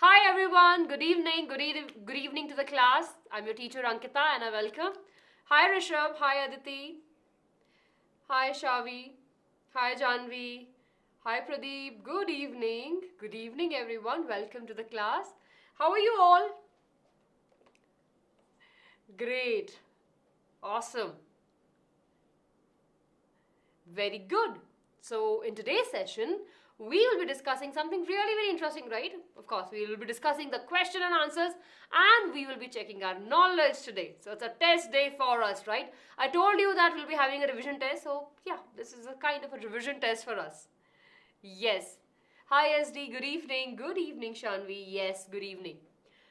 Hi everyone, good evening, good evening to the class. I'm your teacher Ankita and I welcome. Hi Rishabh, hi Aditi, hi Shavi, hi Janvi, hi Pradeep, good evening. Good evening everyone, welcome to the class. How are you all? Great, awesome, very good. So in today's session, we will be discussing something really very interesting, right? Of course, we will be discussing the question and answers and we will be checking our knowledge today. So it's a test day for us, right? I told you that we'll be having a revision test. So yeah, this is a kind of a revision test for us. Yes. Hi SD, good evening. Good evening Shanvi. Yes, good evening.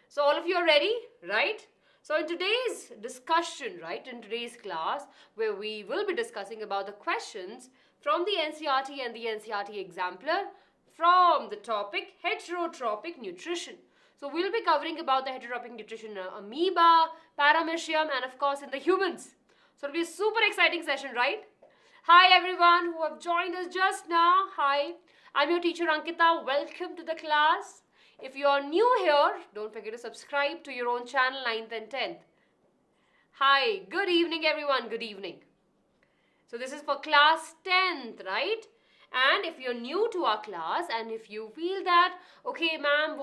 So all of you are ready, right? So in today's discussion, right, in today's class, where we will be discussing about the questions from the NCERT and the NCERT Exemplar from the topic heterotrophic nutrition. So we'll be covering about the heterotrophic nutrition amoeba, paramecium, and of course in the humans. So it'll be a super exciting session, right? Hi everyone who have joined us just now. Hi, I'm your teacher Ankita. Welcome to the class. If you are new here, don't forget to subscribe to your own channel 9th and 10th. Hi, good evening everyone. Good evening. So this is for class 10th, right? And if you're new to our class and if you feel that, okay ma'am,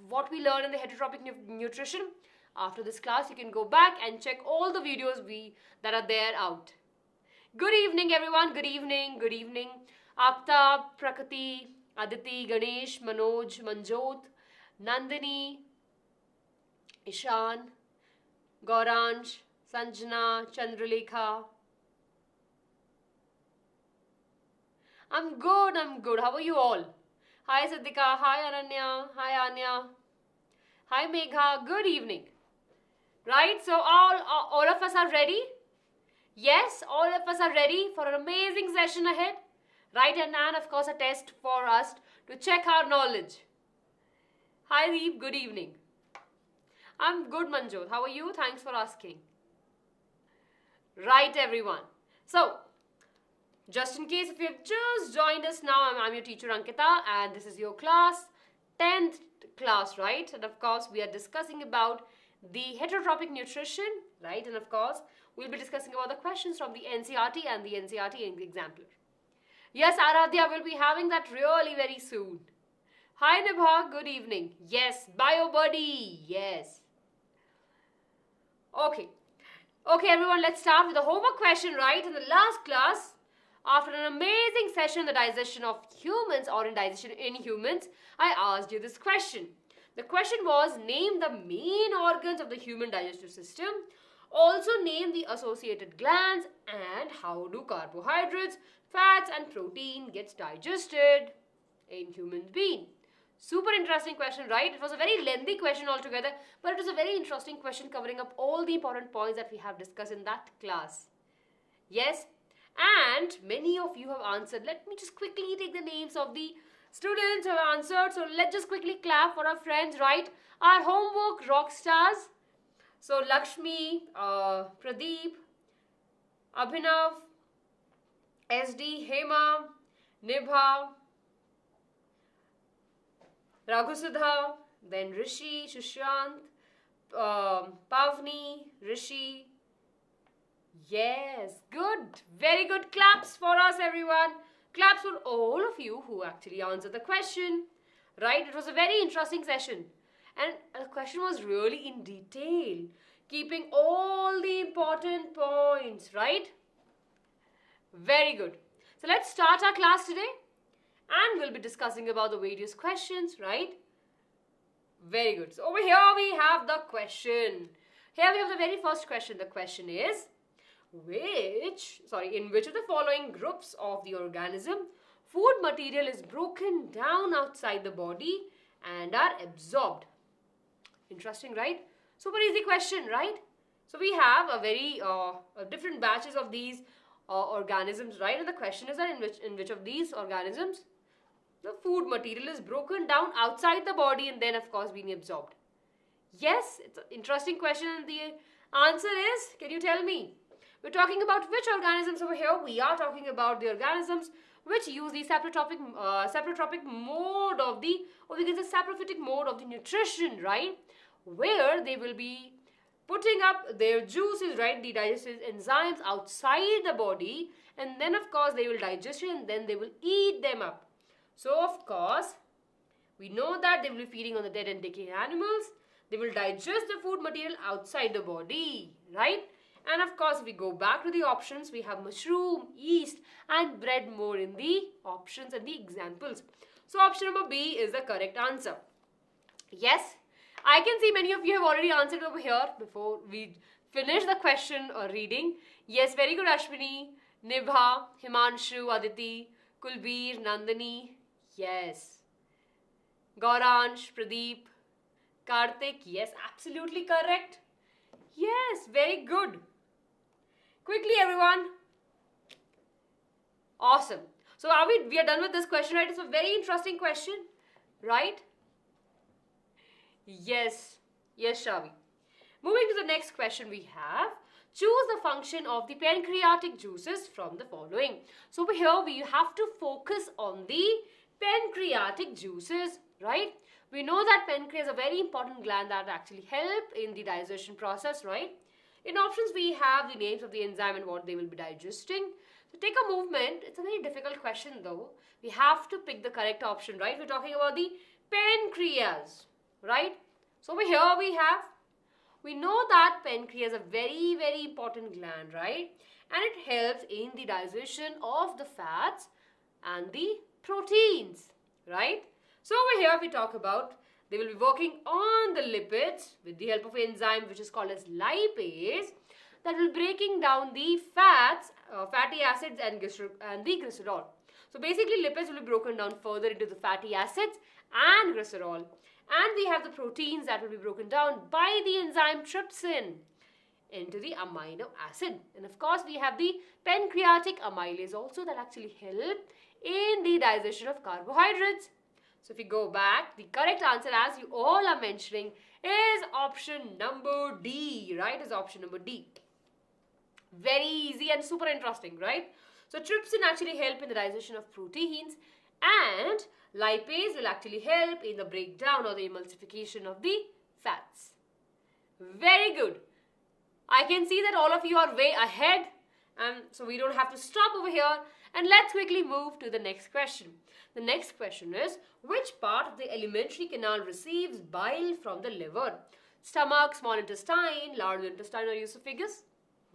what we learn in the heterotrophic nutrition, after this class you can go back and check all the videos that are there out. Good evening everyone, good evening, good evening. Aftab, Prakriti, Aditi, Ganesh, Manoj, Manjot, Nandini, Ishan, Gauransh, Sanjana, Chandralekha. I'm good, I'm good. How are you all? Hi Siddhika, hi Ananya, hi Anya, hi Megha, good evening. Right, so all of us are ready? Yes, all of us are ready for an amazing session ahead. Right, and of course a test for us to check our knowledge. Hi Reep, good evening. I'm good Manjot, how are you? Thanks for asking. Right everyone. So, just in case if you have just joined us now, I'm your teacher Ankita and this is your class, 10th class, right? And of course we are discussing about the heterotrophic nutrition, right? And of course we'll be discussing about the questions from the NCERT and the NCERT Exemplar. Yes, Aradhya will be having that really very soon. Hi Nibha, good evening. Yes, Bio Buddy, yes. Okay. Okay everyone, let's start with the homework question, right? In the last class, after an amazing session, the digestion of humans or in digestion in humans, I asked you this question. The question was, name the main organs of the human digestive system. Also name the associated glands and how do carbohydrates, fats and protein gets digested in human being. Super interesting question, right? It was a very lengthy question altogether, but it was a very interesting question covering up all the important points that we have discussed in that class. Yes? And many of you have answered. Let me just quickly take the names of the students who have answered. So let's just quickly clap for our friends, right? Our homework rock stars. So Lakshmi, Pradeep, Abhinav, SD, Hema, Nibha, Raghusudha, then Rishi, Shushant, Pavni, Rishi. Yes, good. Very good. Claps for us, everyone. Claps for all of you who actually answered the question. Right? It was a very interesting session. And the question was really in detail, keeping all the important points, right? Very good. So let's start our class today. And we'll be discussing about the various questions, right? Very good. So over here we have the question. Here we have the very first question. The question is, in which of the following groups of the organism food material is broken down outside the body and are absorbed? Interesting, right? Super easy question, right? So we have a very different batches of these organisms, right? And the question is that in which of these organisms the food material is broken down outside the body and then of course being absorbed. Yes, it's an interesting question and the answer is, can you tell me? We're talking about which organisms over here? We are talking about the organisms which use the saprotropic mode of the, or we can say saprophytic mode of the nutrition, right? Where they will be putting up their juices, right, the digestive enzymes outside the body, and then of course they will digest it and then they will eat them up. So of course, we know that they will be feeding on the dead and decaying animals. They will digest the food material outside the body, right? And of course, if we go back to the options, we have mushroom, yeast and bread more in the options and the examples. So option number B is the correct answer. Yes, I can see many of you have already answered over here before we finish the question or reading. Yes, very good, Ashwini, Nibha, Himanshu, Aditi, Kulbir, Nandini. Yes. Gauransh, Pradeep, Karthik. Yes, absolutely correct. Yes, very good. Quickly, everyone. Awesome. So we are done with this question, right? It's a very interesting question, right? Yes. Yes, Shavi. Moving to the next question we have. Choose the function of the pancreatic juices from the following. So over here we have to focus on the pancreatic juices, right? We know that pancreas is a very important gland that actually help in the digestion process, right? In options we have the names of the enzyme and what they will be digesting. So take a movement. It's a very difficult question though. We have to pick the correct option, right? We're talking about the pancreas, right? So over here we know that pancreas is a very, very important gland, right? And it helps in the digestion of the fats and the proteins, right? So over here we talk about, they will be working on the lipids with the help of an enzyme which is called as lipase, that will breaking down the fats, fatty acids and the glycerol. So basically lipids will be broken down further into the fatty acids and glycerol. And we have the proteins that will be broken down by the enzyme trypsin into the amino acid. And of course we have the pancreatic amylase also that actually help in the digestion of carbohydrates. So if we go back, the correct answer, as you all are mentioning, is option number D, right? Is option number D. Very easy and super interesting, right? So trypsin actually help in the digestion of proteins, and lipase will actually help in the breakdown or the emulsification of the fats. Very good. I can see that all of you are way ahead, and so we don't have to stop over here. And let's quickly move to the next question. The next question is, which part of the alimentary canal receives bile from the liver? Stomach, small intestine, large intestine or esophagus,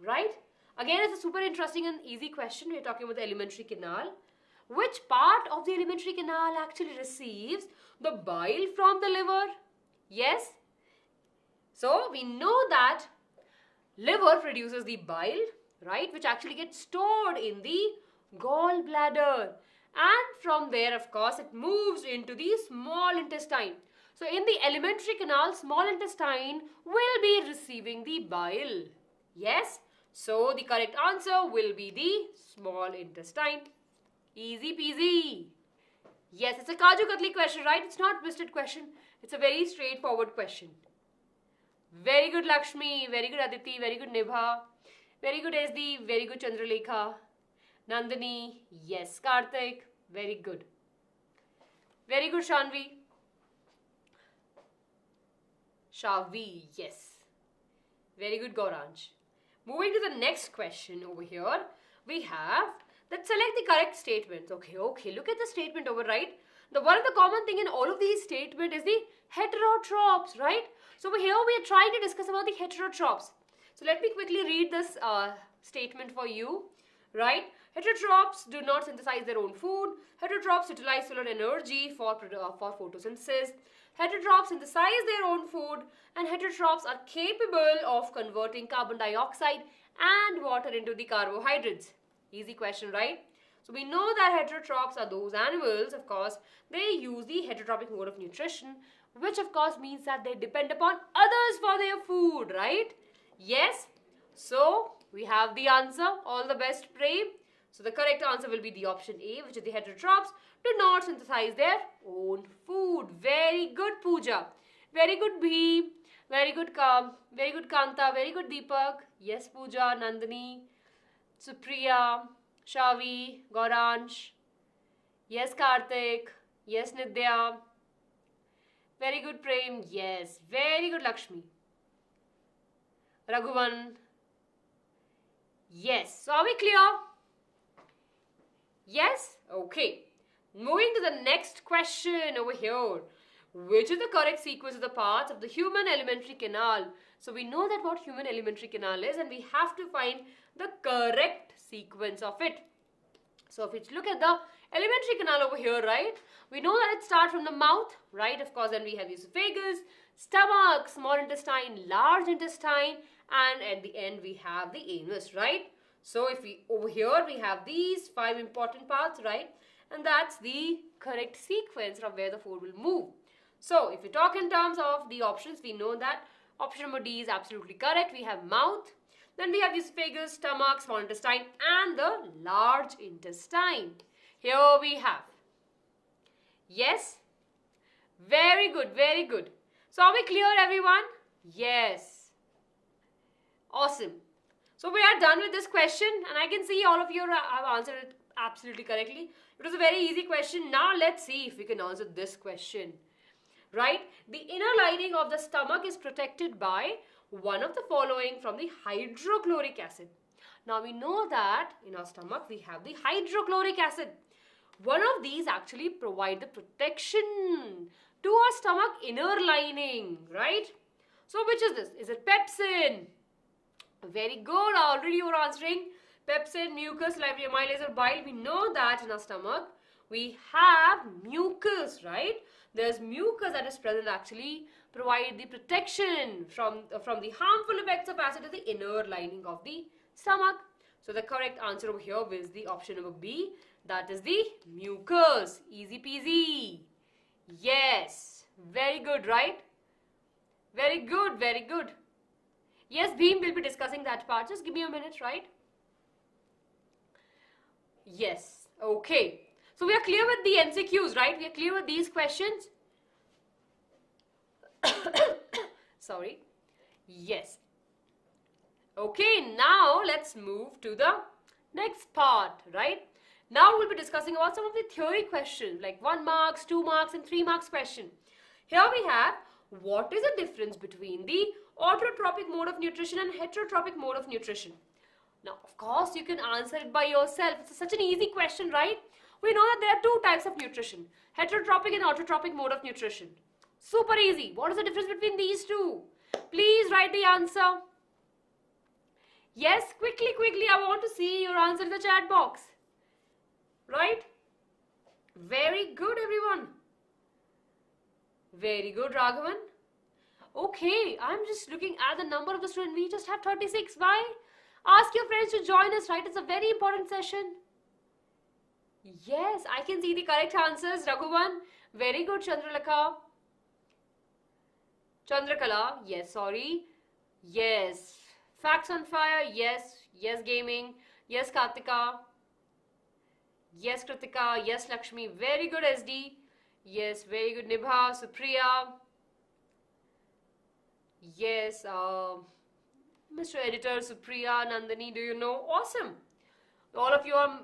right? Again, it's a super interesting and easy question. We're talking about the alimentary canal. Which part of the alimentary canal actually receives the bile from the liver? Yes. So we know that liver produces the bile, right, which actually gets stored in the gallbladder, and from there of course it moves into the small intestine. So in the alimentary canal, small intestine will be receiving the bile. Yes. So the correct answer will be the small intestine. Easy peasy. Yes, it's a Kaju Katli question, right? It's not twisted question. It's a very straightforward question. Very good Lakshmi, very good Aditi, very good Nibha, very good SD, very good Chandralekha, Nandini, yes, Karthik, very good. Very good Shanvi. Shavi, yes. Very good Gauranj. Moving to the next question over here, we have that select the correct statements. Okay, look at the statement over, right? The one of the common thing in all of these statements is the heterotrophs, right? So over here we are trying to discuss about the heterotrophs. So let me quickly read this statement for you, right? Heterotrophs do not synthesize their own food. Heterotrophs utilize solar energy for photosynthesis. Heterotrophs synthesize their own food, and heterotrophs are capable of converting carbon dioxide and water into the carbohydrates. Easy question, right? So we know that heterotrophs are those animals, of course, they use the heterotrophic mode of nutrition, which of course means that they depend upon others for their food, right? Yes. So we have the answer. All the best, Prem. So the correct answer will be the option A, which is the heterotrophs do not synthesize their own food. Very good, Pooja. Very good, Bhi. Very good, very good, Kanta. Very good, Deepak. Yes, Pooja, Nandini, Supriya, Shavi, Gauransh. Yes, Karthik. Yes, Nidya. Very good, Prem. Yes. Very good, Lakshmi. Raghuvan. Yes. So are we clear? Yes? Okay. Moving to the next question over here. Which is the correct sequence of the parts of the human alimentary canal? So we know that what human alimentary canal is, and we have to find the correct sequence of it. So if we look at the alimentary canal over here, right, we know that it starts from the mouth, right? Of course, then we have esophagus, stomach, small intestine, large intestine, and at the end we have the anus, right? So if we over here we have these 5 important parts, right? And that's the correct sequence from where the food will move. So if we talk in terms of the options, we know that option number D is absolutely correct. We have mouth, then we have esophagus, stomach, small intestine, and the large intestine. Here we have. Yes? Very good, very good. So are we clear, everyone? Yes. Awesome. So we are done with this question, and I can see all of you have answered it absolutely correctly. It was a very easy question. Now let's see if we can answer this question. Right? The inner lining of the stomach is protected by one of the following from the hydrochloric acid. Now we know that in our stomach we have the hydrochloric acid. One of these actually provide the protection to our stomach inner lining, right? So which is this? Is it pepsin? Very good. Already you are answering. Pepsin, mucus, salivary amylase or bile. We know that in our stomach we have mucus, right? There's mucus that is present actually provide the protection from the harmful effects of acid to the inner lining of the stomach. So the correct answer over here is the option number B. That is the mucus. Easy peasy. Yes. Very good, right? Very good, very good. Yes, Bheem will be discussing that part. Just give me a minute, right? Yes. Okay. So we are clear with the MCQs, right? We are clear with these questions. Sorry. Yes. Okay, now let's move to the next part, right? Now we'll be discussing about some of the theory questions like 1 marks, 2 marks and 3 marks question. Here we have, what is the difference between the autotrophic mode of nutrition and heterotrophic mode of nutrition? Now, of course, you can answer it by yourself. It's such an easy question, right? We know that there are 2 types of nutrition, heterotrophic and autotrophic mode of nutrition. Super easy. What is the difference between these 2? Please write the answer. Yes, quickly, I want to see your answer in the chat box. Right? Very good, everyone. Very good, Raghavan. Okay, I'm just looking at the number of the students. We just have 36. Why? Ask your friends to join us, right? It's a very important session. Yes, I can see the correct answers, Raghuvan. Very good, Chandrakala. Chandrakala, yes, sorry. Yes. Facts on Fire, yes. Yes, Gaming. Yes, Kartika. Yes, Kritika. Yes, Lakshmi. Very good, SD. Yes, very good, Nibha. Supriya. Yes, Mr. Editor, Supriya, Nandini, do you know? Awesome. All of you are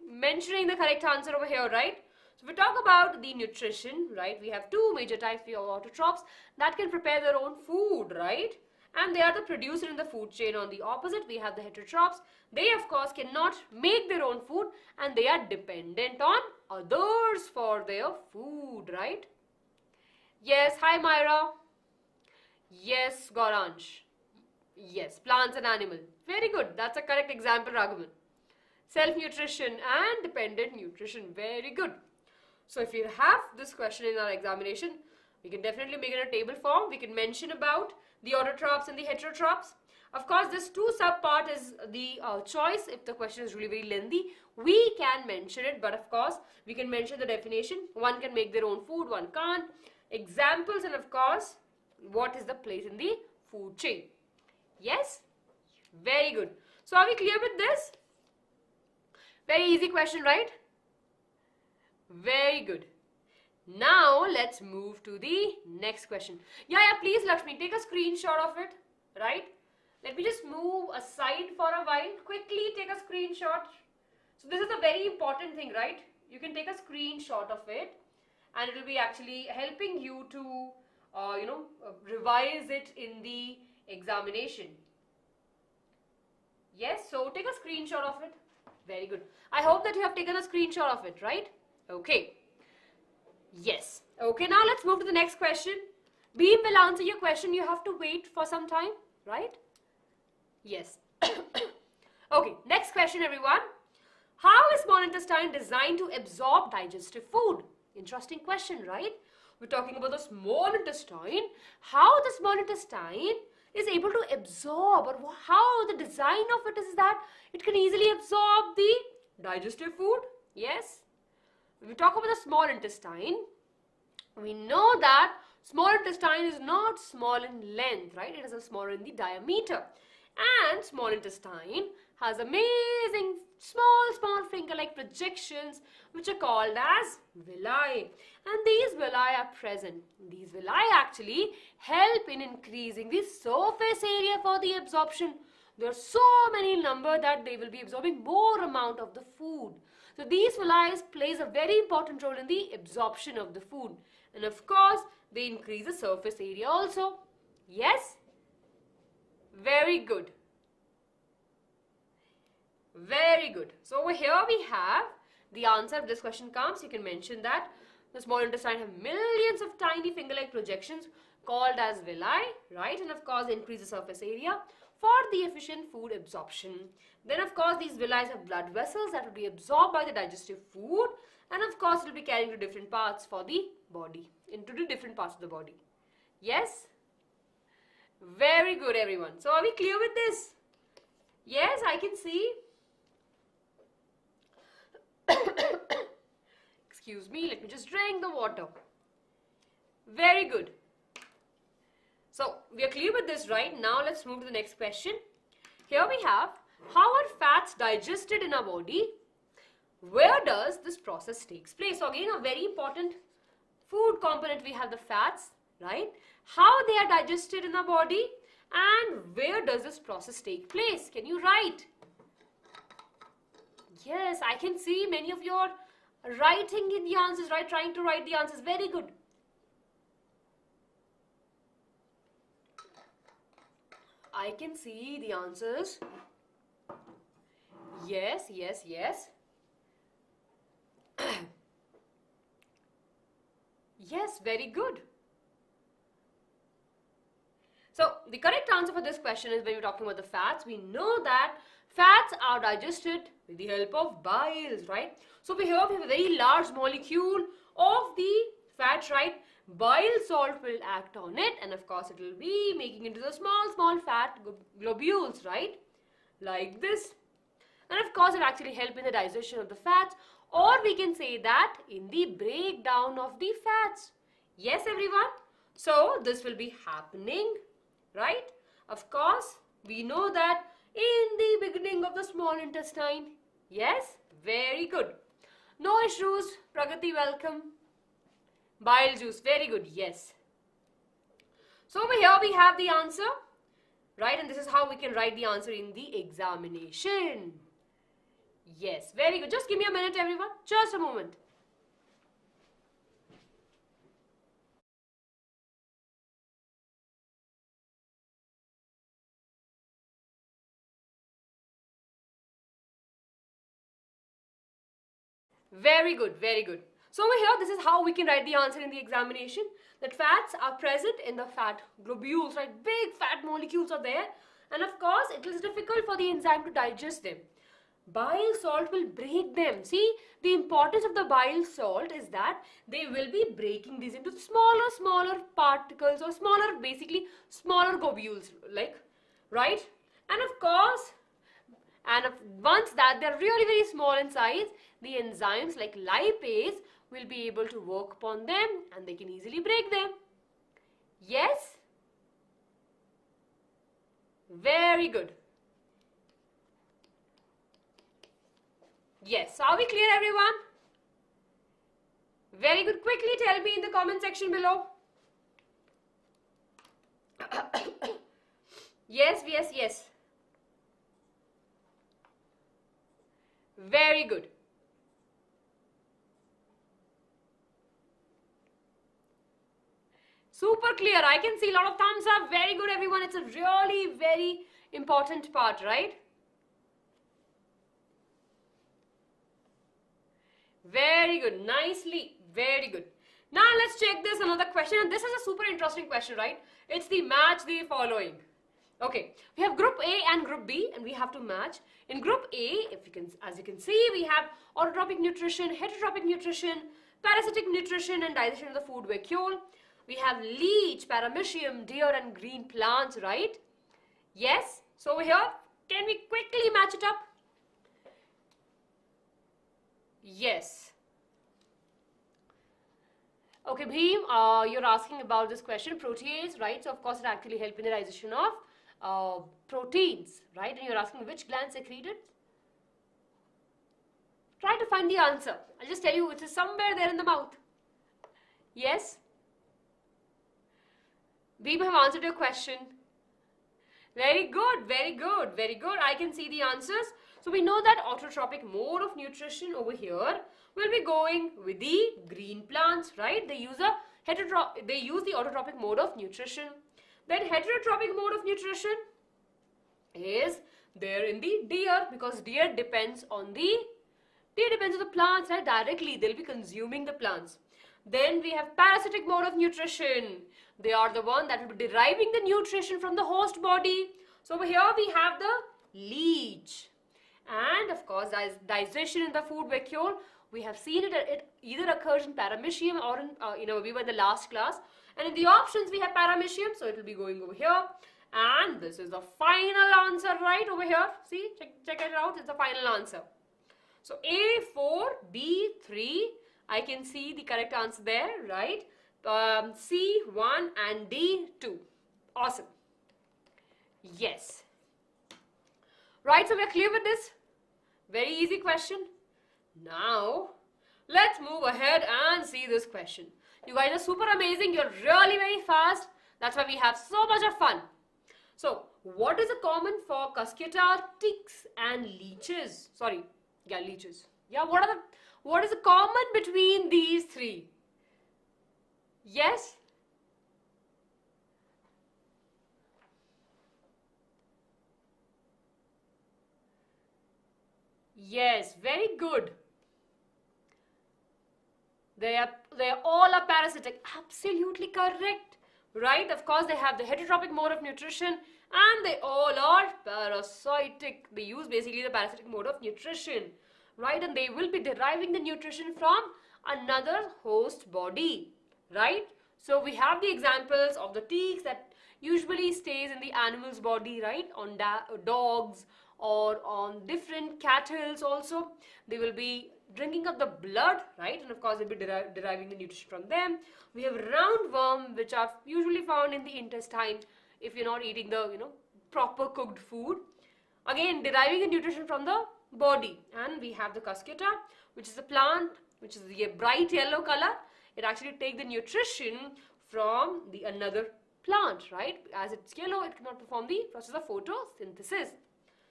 mentioning the correct answer over here, right? So we talk about the nutrition, right? We have 2 major types. We have autotrophs that can prepare their own food, right? And they are the producer in the food chain. On the opposite, we have the heterotrophs. They, of course, cannot make their own food and they are dependent on others for their food, right? Yes, hi Myra. Yes, Gauransh. Yes, plants and animal. Very good. That's a correct example, Raghavan. Self-nutrition and dependent nutrition. Very good. So if you have this question in our examination, we can definitely make it in a table form. We can mention about the autotrophs and the heterotrophs. Of course, this 2 sub-part is the choice. If the question is really very lengthy, we can mention it. But of course, we can mention the definition. One can make their own food, one can't. Examples and of course, what is the place in the food chain. Yes? Very good. So are we clear with this? Very easy question, right? Very good. Now let's move to the next question. Yeah, please Lakshmi, take a screenshot of it, right? Let me just move aside for a while. Quickly take a screenshot. So this is a very important thing, right? you can take a screenshot of it, and it will be actually helping you to revise it in the examination. Yes, so take a screenshot of it. Very good. I hope that you have taken a screenshot of it, right? Okay. Yes. Okay, now let's move to the next question. Beam will answer your question. You have to wait for some time, right? Yes. Okay, next question, everyone. How is small intestine designed to absorb digestive food? Interesting question, right? We're talking about the small intestine. How the small intestine is able to absorb, or how the design of it is that it can easily absorb the digestive food. Yes. When we talk about the small intestine, we know that small intestine is not small in length, right? It is smaller in the diameter. And small intestine has amazing small finger-like projections which are called as villi. And these villi are present. These villi actually help in increasing the surface area for the absorption. There are so many in number that they will be absorbing more amount of the food. So these villi plays a very important role in the absorption of the food. And of course, they increase the surface area also. Yes? Very good. Very good. So over here we have the answer. If this question comes, you can mention that the small intestine have millions of tiny finger-like projections called as villi, right? And of course, they increase the surface area for the efficient food absorption. Then of course, these villi have blood vessels that will be absorbed by the digestive food, and of course, it will be carrying to different parts for the body, into the different parts of the body. Yes? Very good, everyone. So are we clear with this? Yes, I can see. Excuse me, let me just drink the water. Very good. So we are clear with this, right? Now let's move to the next question. Here we have, how are fats digested in our body? Where does this process takes place? So again, a very important food component, we have the fats, right? How they are digested in our body, and where does this process take place? Can you write? Yes, I can see many of you are writing in the answers, right? Trying to write the answers. Very good. I can see the answers. Yes, yes, yes. Yes, very good. So the correct answer for this question is, when we're talking about the fats, we know that fats are digested with the help of biles, right? So here we have a very large molecule of the fat, right? Bile salt will act on it, and of course it will be making into the small fat globules, right? Like this. And of course it actually helps in the digestion of the fats, or we can say that in the breakdown of the fats. Yes, everyone? So this will be happening, right? Of course, we know that in the beginning of the small intestine. Yes? Very good. No issues. Pragati, welcome. Bile juice. Very good. Yes. So over here we have the answer, right? And this is how we can write the answer in the examination. Yes. Very good. Just give me a minute, everyone. Just a moment. Very good, very good. So over here, this is how we can write the answer in the examination. That fats are present in the fat globules, right? Big fat molecules are there. And of course, it is difficult for the enzyme to digest them. Bile salt will break them. See, the importance of the bile salt is that they will be breaking these into smaller particles, or basically smaller globules, like, right? And of course, once that they're really very small in size, the enzymes like lipase will be able to work upon them, and they can easily break them. Yes? Very good. Yes. Are we clear, everyone? Very good. Quickly tell me in the comment section below. Yes, yes, yes. Very good. Super clear. I can see a lot of thumbs up. Very good, everyone. It's a really very important part, right? Very good. Nicely. Very good. Now let's check this another question. And this is a super interesting question, right? It's the match the following. Okay, we have group A and group B, and we have to match. In group A, as you can see, we have autotrophic nutrition, heterotrophic nutrition, parasitic nutrition, and digestion of the food vacuole. We have leech, paramecium, deer, and green plants, right? Yes. So over here, can we quickly match it up? Yes. Okay, Bheem, you're asking about this question, protease, right? So of course it actually helps in the digestion of proteins, right? And you're asking which gland secreted? Try to find the answer. I'll just tell you it is somewhere there in the mouth. Yes? Bheem, have answered your question. Very good, very good, very good. I can see the answers. So we know that autotrophic mode of nutrition over here will be going with the green plants, right? They use the autotrophic mode of nutrition. Then heterotrophic mode of nutrition is there in the deer, because deer depends on the plants, right? Directly they'll be consuming the plants. Then we have parasitic mode of nutrition. They are the one that will be deriving the nutrition from the host body. So over here we have the leech. And of course, digestion in the food vacuole. We have seen it either occurs in paramecium or in, we were in the last class. And in the options, we have paramecium, so it will be going over here. And this is the final answer right over here. See, check it out, it's the final answer. So A4, B3, I can see the correct answer there, right? C1 and D2. Awesome. Yes. Right, so we're clear with this? Very easy question. Now, let's move ahead and see this question. You guys are super amazing. You're really very fast. That's why we have so much of fun. So, what is a common for cuscuta, ticks and leeches? Sorry, yeah, leeches. Yeah, what is the common between these three? Yes? Yes, very good. They all are parasitic. Absolutely correct. Right? Of course, they have the heterotrophic mode of nutrition and they all are parasitic. They use basically the parasitic mode of nutrition. Right? And they will be deriving the nutrition from another host body. Right? So we have the examples of the ticks that usually stays in the animal's body, right? On dogs or on different cattle also. They will be drinking up the blood, right? And of course, they'll be deriving the nutrition from them. We have roundworm, which are usually found in the intestine if you're not eating the, proper cooked food. Again, deriving the nutrition from the body. And we have the cuscuta, which is a plant, which is the bright yellow color. It actually takes the nutrition from the another plant, right? As it's yellow, it cannot perform the process of photosynthesis.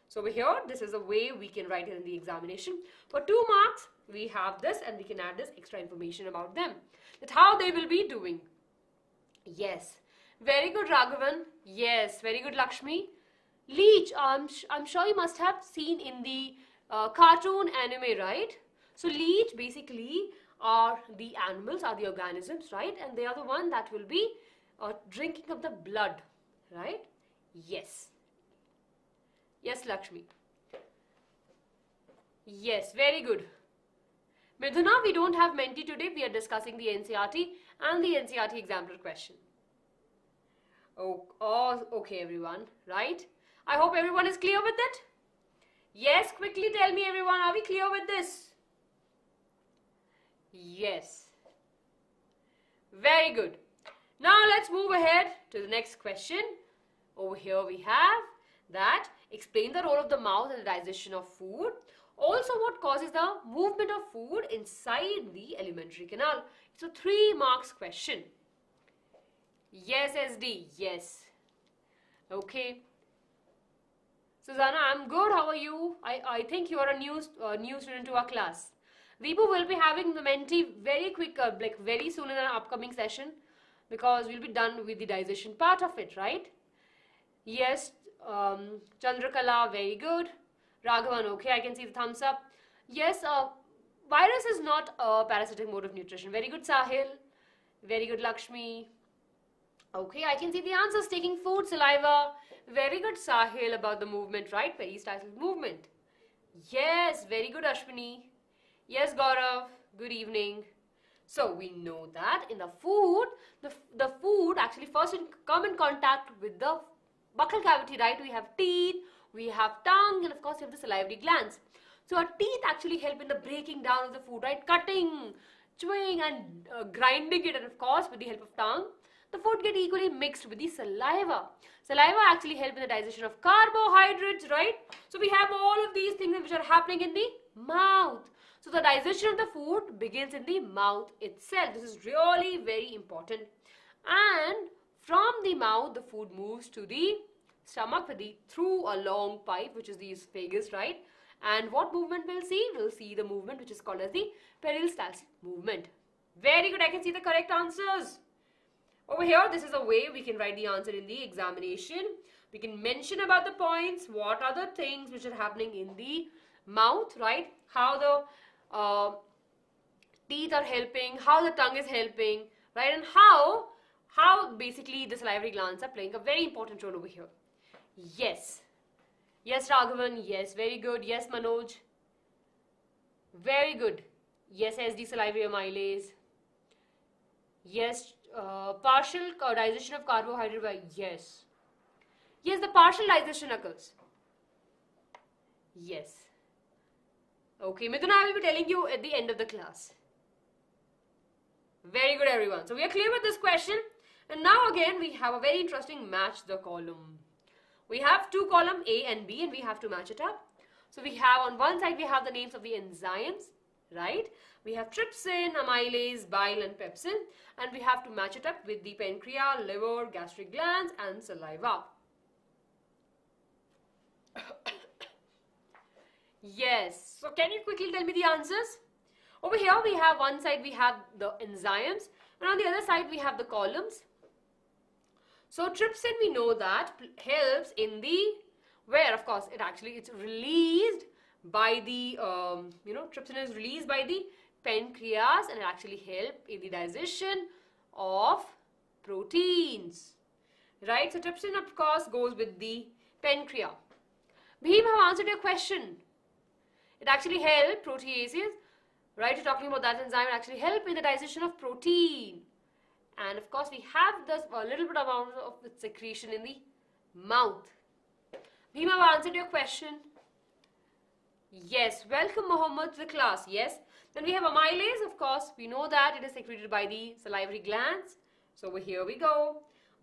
So over here, this is a way we can write it in the examination. For 2 marks, we have this and we can add this extra information about them. That's how they will be doing. Yes. Very good, Raghavan. Yes. Very good, Lakshmi. Leech, I'm sure you must have seen in the cartoon anime, right? So leech basically are the animals, are the organisms, right? And they are the one that will be drinking of the blood, right? Yes. Yes, Lakshmi. Yes, very good. Midhuna, we don't have Menti today. We are discussing the NCERT and the NCERT example question. Oh, okay, everyone, right? I hope everyone is clear with it. Yes, quickly tell me, everyone, are we clear with this? Yes. Very good. Now let's move ahead to the next question. Over here we have that explain the role of the mouth in the digestion of food. Also, what causes the movement of food inside the alimentary canal. It's a 3 marks question. Yes, SD. Yes. Okay. Susanna, I'm good. How are you? I think you are a new student to our class. Vipu will be having the Menti very quick, very soon in an upcoming session. because we'll be done with the digestion part of it, right? Yes, Chandrakala, very good. Raghavan, okay, I can see the thumbs up. Yes, virus is not a parasitic mode of nutrition. Very good, Sahil. Very good, Lakshmi. Okay, I can see the answers. Taking food, saliva. Very good, Sahil, about the movement, right? Peristaltic movement. Yes, very good, Ashwini. Yes, Gaurav. Good evening. So we know that in the food, the food actually first come in contact with the buccal cavity, right? We have teeth, we have tongue, and of course we have the salivary glands. So our teeth actually help in the breaking down of the food, right? Cutting, chewing and grinding it, and of course with the help of tongue, the food get equally mixed with the saliva. Saliva actually help in the digestion of carbohydrates, right? So we have all of these things which are happening in the mouth. So the digestion of the food begins in the mouth itself. This is really very important. And from the mouth, the food moves to the stomach through a long pipe, which is the esophagus, right? And what movement we'll see? We'll see the movement which is called as the peristaltic movement. Very good. I can see the correct answers. Over here, this is a way we can write the answer in the examination. We can mention about the points, what are the things which are happening in the mouth, right? How the teeth are helping, how the tongue is helping, right? And how basically the salivary glands are playing a very important role over here. Yes. Yes, Raghavan. Yes, very good. Yes, Manoj. Very good. Yes, SD salivary amylase. Yes, partial digestion of carbohydrate by yes. Yes, the partial digestion occurs. Yes. Okay, Mithun, I will be telling you at the end of the class. Very good, everyone. So we are clear with this question. And now again, we have a very interesting match the column. We have two columns A and B and we have to match it up. So we have on one side, we have the names of the enzymes, right? We have trypsin, amylase, bile and pepsin. And we have to match it up with the pancreas, liver, gastric glands and saliva. Yes. So can you quickly tell me the answers? Over here we have one side we have the enzymes and on the other side we have the columns. So trypsin we know that helps in the where of course it's released by the trypsin is released by the pancreas and it actually helps in the digestion of proteins. Right? So trypsin of course goes with the pancreas. Bhim, have answered your question. It actually helps proteases, right? You're talking about that enzyme, it actually help in the digestion of protein. And of course, we have this a little bit amount of secretion in the mouth. Bhima, have answered your question. Yes, welcome Mohammed to the class. Yes. Then we have amylase, of course. We know that it is secreted by the salivary glands. So here we go.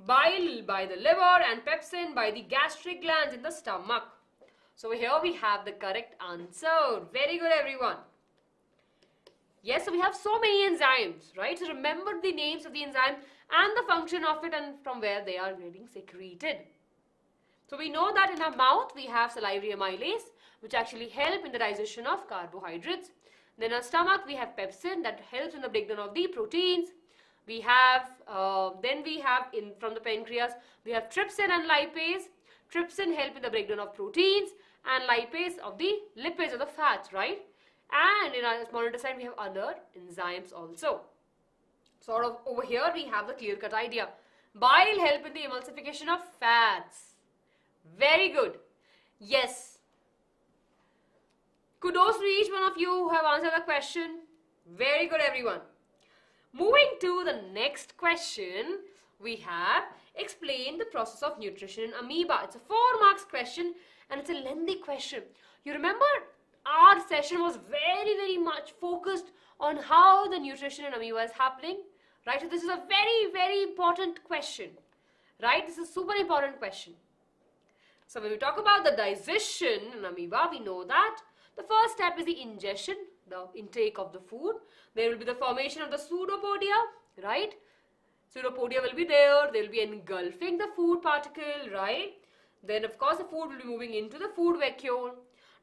Bile by the liver and pepsin by the gastric glands in the stomach. So here we have the correct answer. Very good, everyone. Yes, so we have so many enzymes, right? So remember the names of the enzyme and the function of it and from where they are getting secreted. So we know that in our mouth we have salivary amylase, which actually help in the digestion of carbohydrates. Then in our stomach we have pepsin that helps in the breakdown of the proteins. We have, from the pancreas, we have trypsin and lipase. Trypsin help in the breakdown of proteins and lipase of the lipids or the fats, right? And in our small intestine we have other enzymes also. Sort of over here we have the clear-cut idea. Bile help in the emulsification of fats. Very good. Yes. Kudos to each one of you who have answered the question. Very good, everyone. Moving to the next question, we have explain the process of nutrition in amoeba. It's a 4 marks question and it's a lengthy question. You remember our session was very much focused on how the nutrition in amoeba is happening, right? So this is a very important question, right? This is a super important question. So when we talk about the digestion in amoeba, we know that the first step is the ingestion, the intake of the food. There will be the formation of the pseudopodia, right? Pseudopodia will be there. They will be engulfing the food particle, right? Then of course the food will be moving into the food vacuole.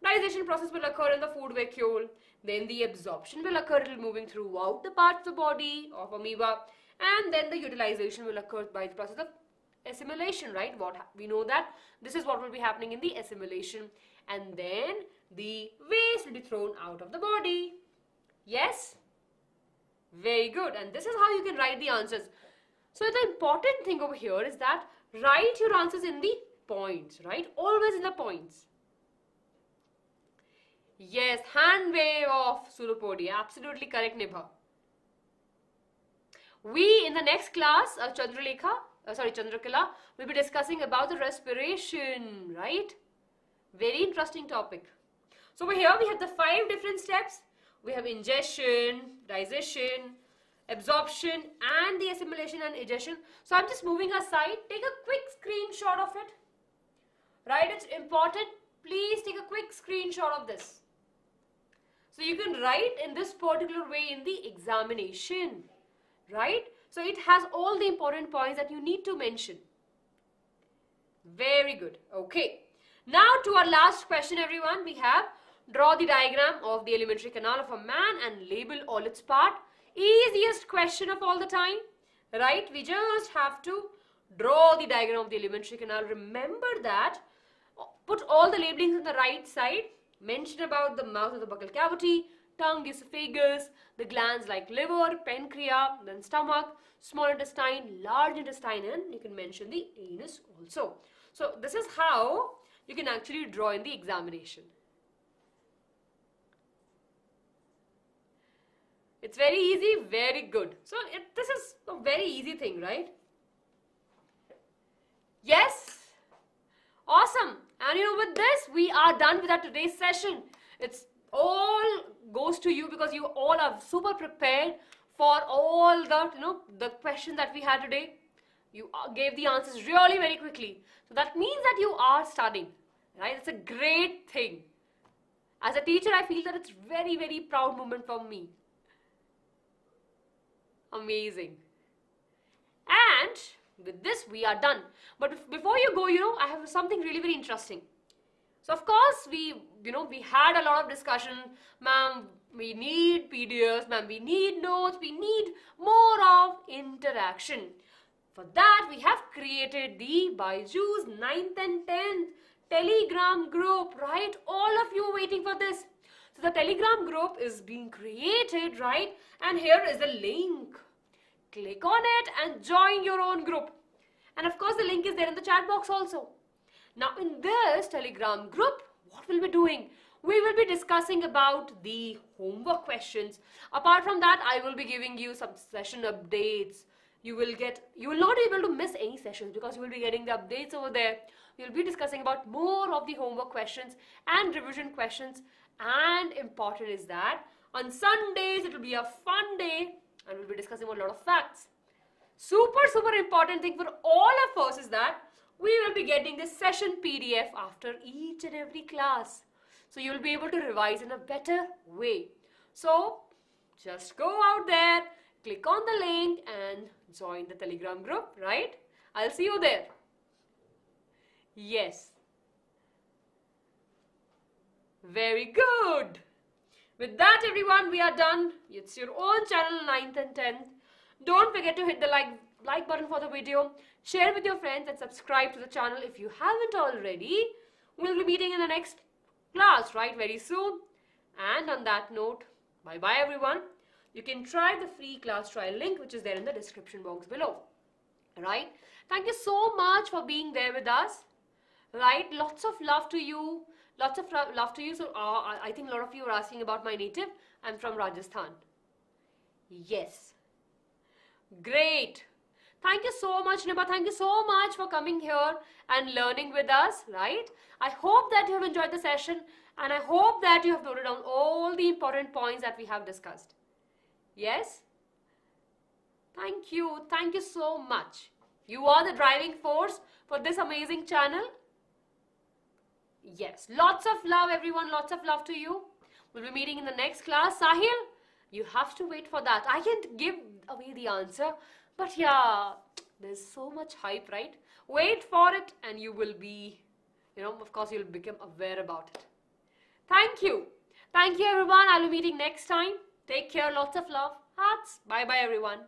Digestion process will occur in the food vacuole. Then the absorption will occur. It will be moving throughout the parts of the body of amoeba. and then the utilization will occur by the process of assimilation, right? We know that this is what will be happening in the assimilation, and then the waste will be thrown out of the body. Yes? Very good. And this is how you can write the answers. So the important thing over here is that write your answers in the points, right? Always in the points. Yes, hand wave of Surupodi. Absolutely correct, Nibha. We in the next class, Chandrakala, will be discussing about the respiration, right? Very interesting topic. So over here we have the 5 different steps. We have ingestion, digestion, absorption, and the assimilation and digestion. So I'm just moving aside. Take a quick screenshot of it. Right? It's important. Please take a quick screenshot of this. So you can write in this particular way in the examination. Right? So it has all the important points that you need to mention. Very good. Okay. Now to our last question, everyone. We have draw the diagram of the alimentary canal of a man and label all its parts. Easiest question of all the time. Right? We just have to draw the diagram of the alimentary canal. Remember that. Put all the labelings on the right side. Mention about the mouth of the buccal cavity, tongue, esophagus, the glands like liver, pancreas, then stomach, small intestine, large intestine, and you can mention the anus also. So this is how you can actually draw in the examination. It's very easy, very good. So this is a very easy thing, right? Yes? Awesome. And with this, we are done with our today's session. It's all goes to you because you all are super prepared for all the, the questions that we had today. You gave the answers really very quickly. So that means that you are studying, right? It's a great thing. As a teacher, I feel that it's very, very proud moment for me. Amazing. And with this, we are done. But before you go, I have something really very interesting. So of course, we had a lot of discussion. Ma'am, we need PDFs. Ma'am, we need notes. We need more of interaction. For that, we have created the Byju's 9th and 10th Telegram group, right? All of you waiting for this. So the Telegram group is being created, right? And here is the link. Click on it and join your own group. And of course, the link is there in the chat box also. Now, in this Telegram group, what will we be doing? We will be discussing about the homework questions. Apart from that, I will be giving you some session updates. You will not be able to miss any sessions because you will be getting the updates over there. We will be discussing about more of the homework questions and revision questions. And important is that on Sundays, it will be a fun day. And we'll be discussing a lot of facts. Super important thing for all of us is that we will be getting this session PDF after each and every class. So you'll be able to revise in a better way. So just go out there, click on the link and join the Telegram group, right? I'll see you there. Yes. Very good. With that, everyone, we are done. It's your own channel, 9th and 10th. Don't forget to hit the like button for the video. Share with your friends and subscribe to the channel if you haven't already. We'll be meeting in the next class, right, very soon. And on that note, bye-bye, everyone. You can try the free class trial link, which is there in the description box below. Right? Thank you so much for being there with us. Right? Lots of love to you. Lots of love to you. So I think a lot of you are asking about my native. I'm from Rajasthan. Yes. Great. Thank you so much, Nibha. Thank you so much for coming here and learning with us, right? I hope that you have enjoyed the session and I hope that you have noted down all the important points that we have discussed. Yes? Thank you. Thank you so much. You are the driving force for this amazing channel. Yes, lots of love, everyone. Lots of love to you. We'll be meeting in the next class. Sahil, you have to wait for that. I can't give away the answer, but yeah, there's so much hype, right? Wait for it and you will be, of course, you'll become aware about it. Thank you. Thank you, everyone. I'll be meeting next time. Take care. Lots of love. Hearts. Bye-bye, everyone.